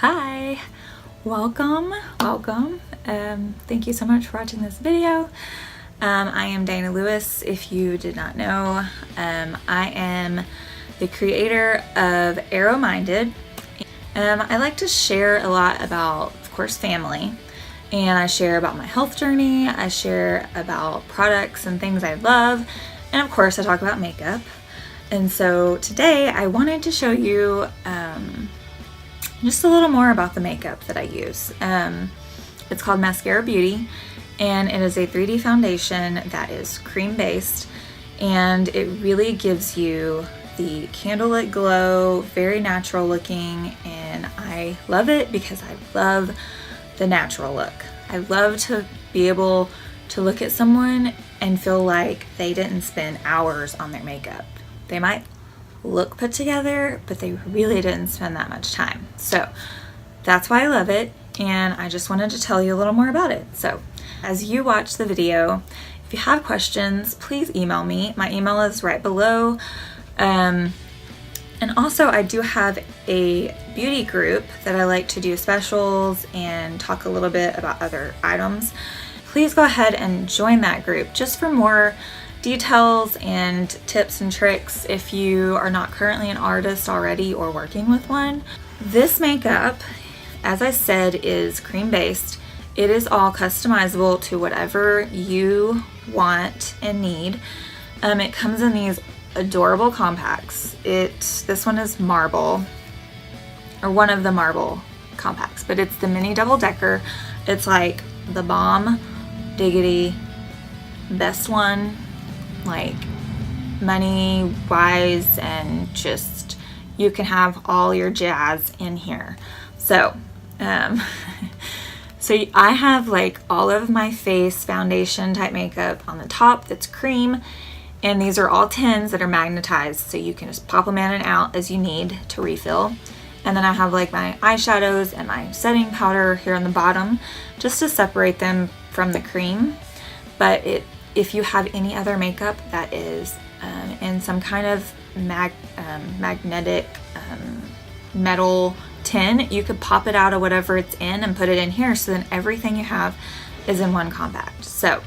Hi, welcome. Thank you so much for watching this video. I am Dana Lewis, if you did not know. I am the creator of Arrow Minded. I like to share a lot about, of course, family, and I share about my health journey. I share about products and things I love, and of course I talk about makeup. And so today I wanted to show you just a little more about the makeup that I use. It's called Mascara Beauty, and it is a 3D foundation that is cream based, and it really gives you the candlelit glow, very natural looking, and I love it because I love the natural look. I love to be able to look at someone and feel like they didn't spend hours on their makeup. They might look put together, but they really didn't spend that much time. So that's why I love it, and I just wanted to tell you a little more about it. So as you watch the video, if you have questions, please email me. My email is right below. And also I do have a beauty group that I like to do specials and talk a little bit about other items. Please go ahead and join that group just for more details and tips and tricks if you are not currently an artist already or working with one. This makeup, as I said, is cream based. It is all customizable to whatever you want and need. It comes in these adorable compacts. This one is marble, or one of the marble compacts, but it's the mini double decker. It's like the bomb diggity best one, like money wise, and just you can have all your jazz in here. So so I have like all of my face foundation type makeup on the top that's cream, and these are all tins that are magnetized, so you can just pop them in and out as you need to refill. And then I have like my eyeshadows and my setting powder here on the bottom just to separate them from the cream. But if you have any other makeup that is in some kind of magnetic metal tin, you could pop it out of whatever it's in and put it in here, so then everything you have is in one compact. So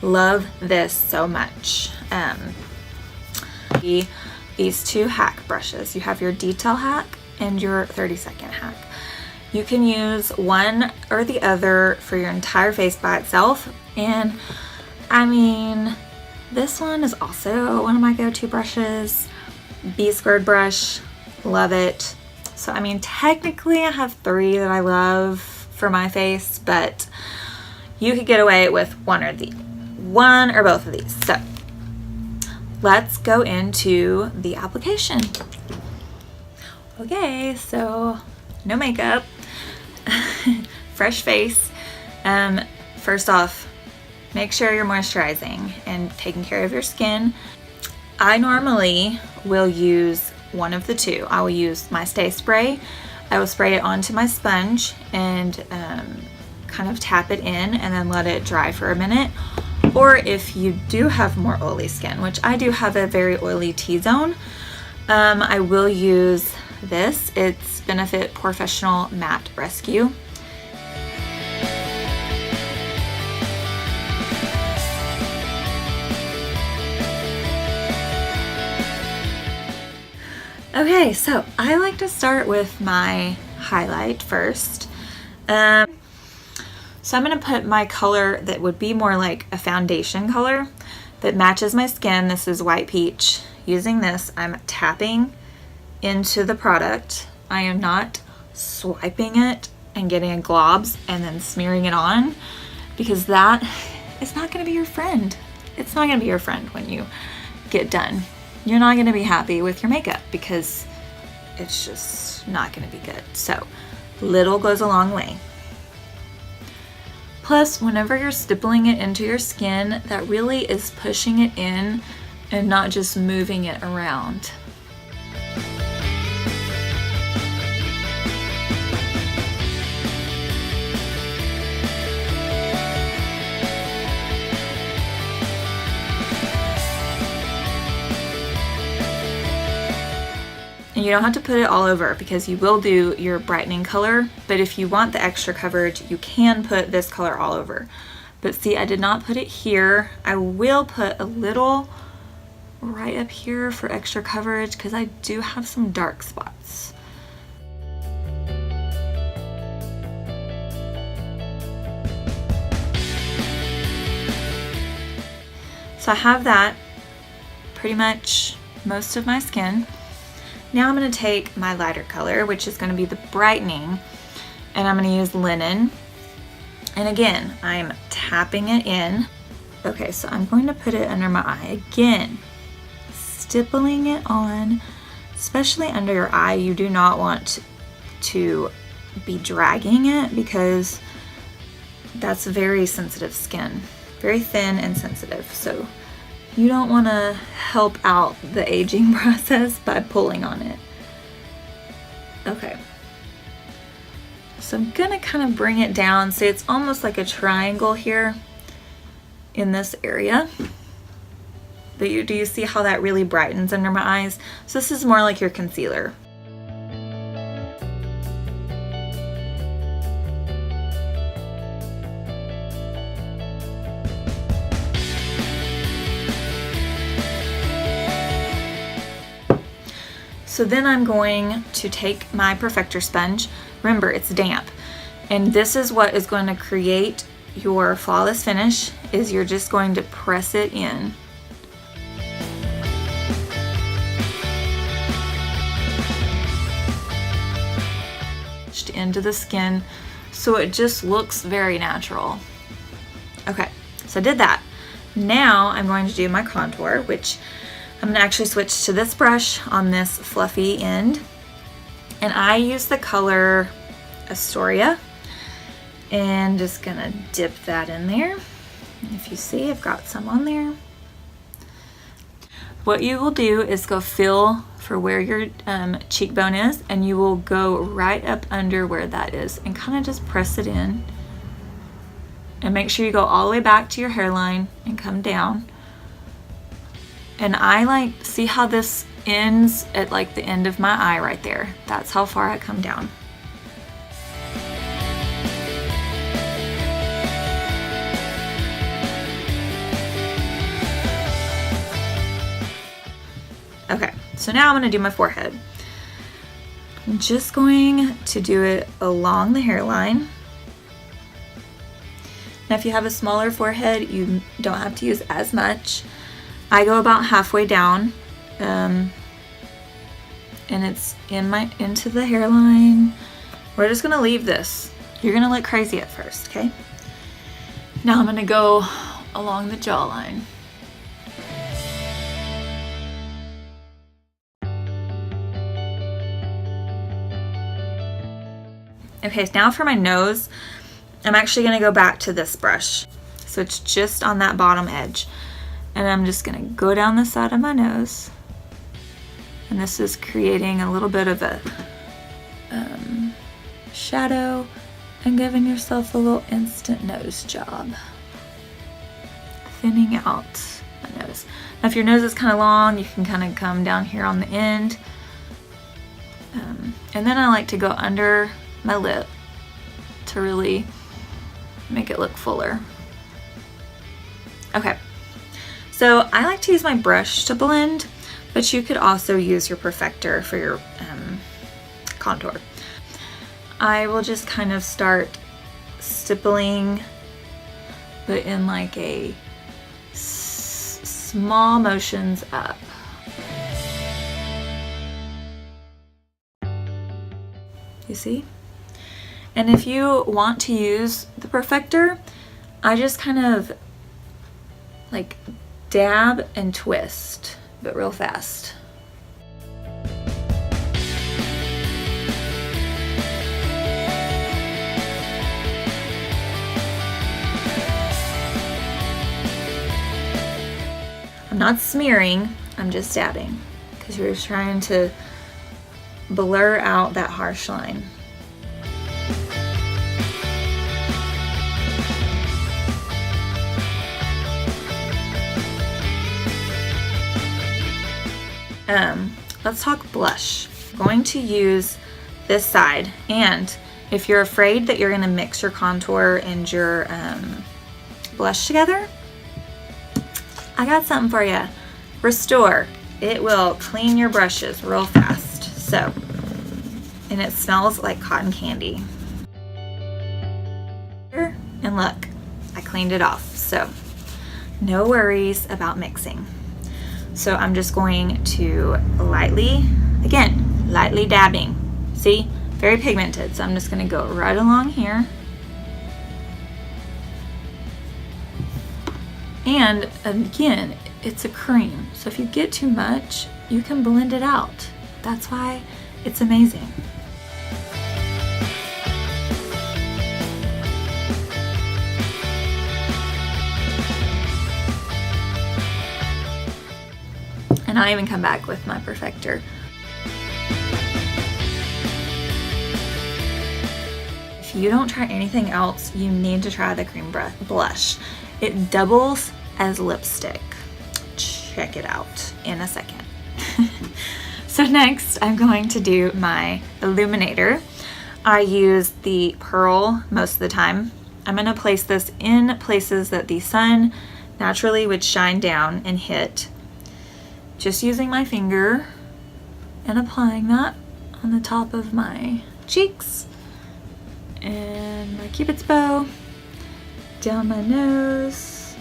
love this so much. These two hack brushes. You have your detail hack and your 30-second hack. You can use one or the other for your entire face by itself, and I mean, this one is also one of my go-to brushes. B-squared brush, love it. So I mean, technically I have three that I love for my face, but you could get away with one or both of these. So let's go into the application. Okay, so no makeup, fresh face. First off, make sure you're moisturizing and taking care of your skin. I normally will use one of the two. I will use my Stay Spray. I will spray it onto my sponge and kind of tap it in and then let it dry for a minute. Or if you do have more oily skin, which I do have a very oily T-zone, I will use this. It's Benefit Professional Matte Rescue. Okay, so I like to start with my highlight first. So I'm going to put my color that would be more like a foundation color that matches my skin. This is White Peach. Using this, I'm tapping into the product. I am not swiping it and getting a globs and then smearing it on, because that is not going to be your friend. It's not going to be your friend when you get done. You're not going to be happy with your makeup because it's just not going to be good. So little goes a long way. Plus, whenever you're stippling it into your skin, that really is pushing it in and not just moving it around. And you don't have to put it all over because you will do your brightening color, but if you want the extra coverage, you can put this color all over. But see, I did not put it here. I will put a little right up here for extra coverage because I do have some dark spots. So I have that pretty much most of my skin. Now I'm going to take my lighter color, which is going to be the brightening, and I'm going to use linen. And again, I'm tapping it in. Okay, so I'm going to put it under my eye again, stippling it on, especially under your eye. You do not want to be dragging it because that's very sensitive skin, very thin and sensitive. So you don't want to help out the aging process by pulling on it. Okay. So I'm gonna kind of bring it down. See, it's almost like a triangle here in this area. But do you see how that really brightens under my eyes? So this is more like your concealer. So then I'm going to take my perfector sponge. Remember, it's damp. And this is what is going to create your flawless finish, is you're just going to press it in. Into the skin so it just looks very natural. Okay, so I did that. Now I'm going to do my contour, which I'm gonna actually switch to this brush on this fluffy end, and I use the color Astoria, and just gonna dip that in there. If you see, I've got some on there. What you will do is go feel for where your cheekbone is, and you will go right up under where that is and kind of just press it in, and make sure you go all the way back to your hairline and come down. And I like, see how this ends at like the end of my eye right there? That's how far I come down. Okay, so now I'm gonna do my forehead. I'm just going to do it along the hairline. Now if you have a smaller forehead, you don't have to use as much. I go about halfway down, and it's into the hairline. We're just gonna leave this. You're gonna look crazy at first, okay? Now I'm gonna go along the jawline. Okay, so now for my nose, I'm actually gonna go back to this brush. So it's just on that bottom edge. And I'm just gonna go down the side of my nose. And this is creating a little bit of a shadow and giving yourself a little instant nose job. Thinning out my nose. Now if your nose is kind of long, you can kind of come down here on the end. And then I like to go under my lip to really make it look fuller. Okay, so I like to use my brush to blend, but you could also use your perfector for your contour. I will just kind of start stippling, but in like a small motions up. You see? And if you want to use the perfector, I just kind of like dab and twist, but real fast. I'm not smearing, I'm just dabbing, because you're just trying to blur out that harsh line. Let's talk blush. going to use this side, and if you're afraid that you're going to mix your contour and your blush together, I got something for you. Restore. It will clean your brushes real fast. So, and it smells like cotton candy. And look, I cleaned it off. So, no worries about mixing. So I'm just going to lightly, again, lightly dabbing. See, very pigmented. So I'm just going to go right along here. And again, it's a cream. So if you get too much, you can blend it out. That's why it's amazing. And I'll even come back with my perfector. If you don't try anything else, you need to try the cream blush. It doubles as lipstick. Check it out in a second. So next, I'm going to do my illuminator. I use the Pearl most of the time. I'm going to place this in places that the sun naturally would shine down and hit. Just using my finger and applying that on the top of my cheeks and my Cupid's bow, down my nose.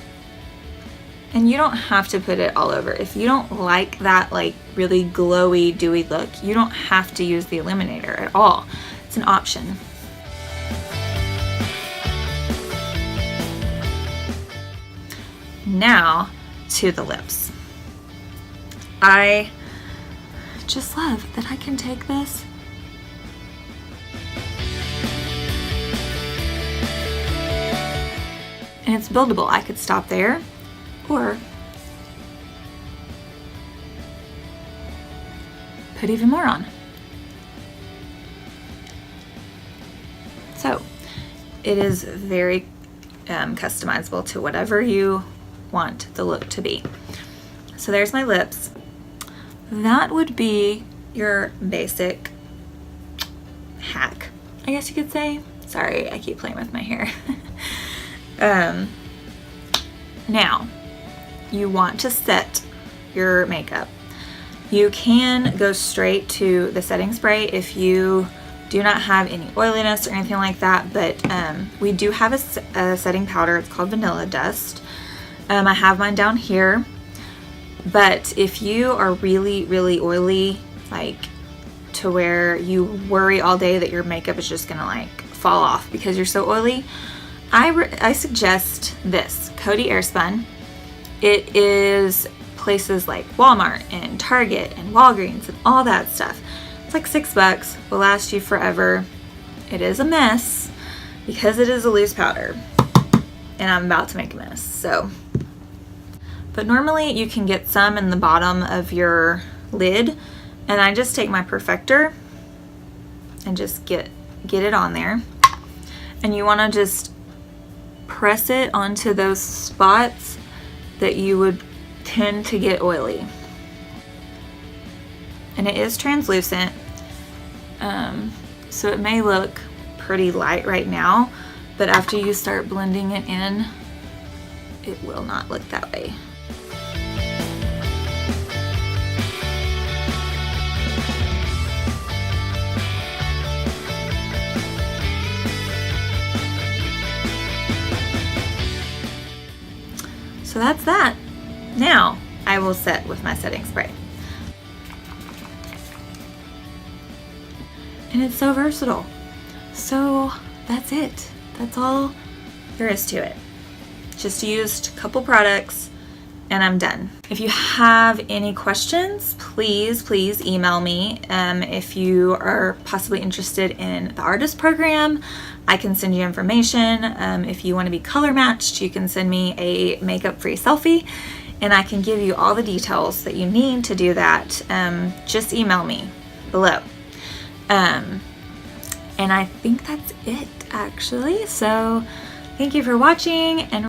And you don't have to put it all over. If you don't like that like really glowy, dewy look, you don't have to use the illuminator at all. It's an option. Now to the lips. I just love that I can take this and it's buildable. I could stop there or put even more on. So it is very customizable to whatever you want the look to be. So there's my lips. That would be your basic hack, I guess you could say. Sorry, I keep playing with my hair. Now, you want to set your makeup. You can go straight to the setting spray if you do not have any oiliness or anything like that, but we do have a setting powder. It's called Vanilla Dust. I have mine down here. But if you are really, really oily, like to where you worry all day that your makeup is just gonna like fall off because you're so oily, I suggest this, Coty Airspun. It is places like Walmart and Target and Walgreens and all that stuff. It's like $6, will last you forever. It is a mess because it is a loose powder and I'm about to make a mess, so. But normally you can get some in the bottom of your lid, and I just take my perfector and just get it on there. And you want to just press it onto those spots that you would tend to get oily. And it is translucent, so it may look pretty light right now, but after you start blending it in, it will not look that way. So that's that. Now I will set with my setting spray. And it's so versatile. So that's it. That's all there is to it. Just used a couple products and I'm done. If you have any questions, please email me. If you are possibly interested in the artist program, I can send you information. If you want to be color matched, you can send me a makeup free selfie and I can give you all the details that you need to do that. Just email me below. And I think that's it actually. So thank you for watching, and